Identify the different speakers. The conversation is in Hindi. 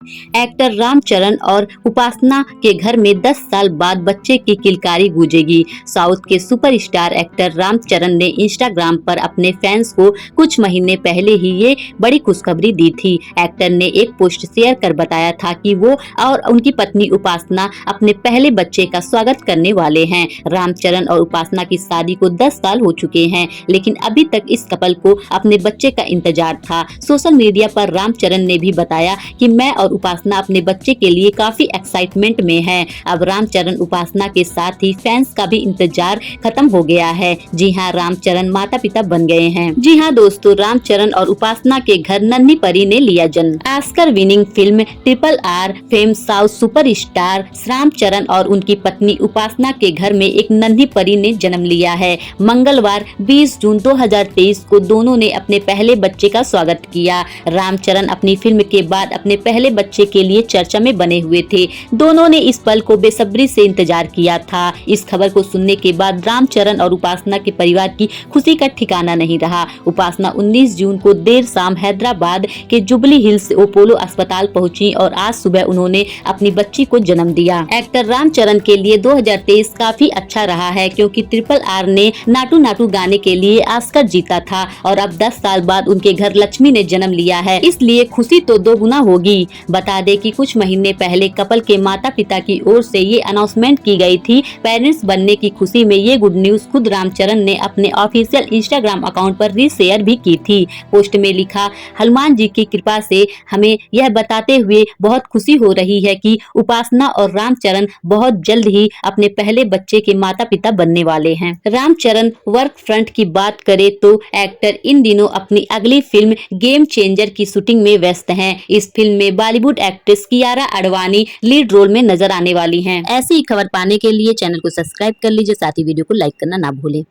Speaker 1: एक्टर रामचरण और उपासना के घर में 10 साल बाद बच्चे की किलकारी गूंजेगी। साउथ के सुपरस्टार एक्टर रामचरण ने इंस्टाग्राम पर अपने फैंस को कुछ महीने पहले ही ये बड़ी खुशखबरी दी थी। एक्टर ने एक पोस्ट शेयर कर बताया था कि वो और उनकी पत्नी उपासना अपने पहले बच्चे का स्वागत करने वाले हैं। रामचरण और उपासना की शादी को 10 साल हो चुके हैं, लेकिन अभी तक इस कपल को अपने बच्चे का इंतजार था। सोशल मीडिया पर रामचरण ने भी बताया कि मैं और उपासना अपने बच्चे के लिए काफी एक्साइटमेंट में है। अब रामचरण उपासना के साथ ही फैंस का भी इंतजार खत्म हो गया है। जी हां, रामचरण माता पिता बन गए हैं। जी हां दोस्तों, रामचरण और उपासना के घर नन्ही परी ने लिया जन्म। Oscar winning film RRR fame south superstar Ram Charan और उनकी पत्नी उपासना के घर में एक नन्ही परी ने जन्म लिया है। मंगलवार 20 जून 2023 को दोनों ने अपने पहले बच्चे का स्वागत किया। रामचरण अपनी फिल्म के बाद अपने पहले बच्चे के लिए चर्चा में बने हुए थे। दोनों ने इस पल को बेसब्री से इंतजार किया था। इस खबर को सुनने के बाद रामचरण और उपासना के परिवार की खुशी का ठिकाना नहीं रहा। उपासना 19 जून को देर शाम हैदराबाद के जुबली हिल्स अपोलो अस्पताल पहुंची और आज सुबह उन्होंने अपनी बच्ची को जन्म दिया। एक्टर रामचरण के लिए 2023 काफी अच्छा रहा है, क्योंकि RRR ने नाटू नाटू गाने के लिए ऑस्कर जीता था और अब 10 साल बाद उनके घर लक्ष्मी ने जन्म लिया है, इसलिए खुशी तो दोगुना होगी। बता दें कि कुछ महीने पहले कपल के माता पिता की ओर से ये अनाउंसमेंट की गई थी। पेरेंट्स बनने की खुशी में ये गुड न्यूज खुद रामचरण ने अपने ऑफिशियल इंस्टाग्राम अकाउंट पर रीशेयर भी की थी। पोस्ट में लिखा, हनुमान जी की कृपा से हमें यह बताते हुए बहुत खुशी हो रही है कि उपासना और रामचरण बहुत जल्द ही अपने पहले बच्चे के माता पिता बनने वाले हैं। रामचरण वर्क फ्रंट की बात करें तो एक्टर इन दिनों अपनी अगली फिल्म गेम चेंजर की शूटिंग में व्यस्त हैं। इस फिल्म में Bollywood actress Kiara Advani lead role में नजर आने वाली हैं। ऐसी ही खबर पाने के लिए चैनल को सब्सक्राइब कर लीजिए, साथ ही वीडियो को लाइक करना ना भूलें।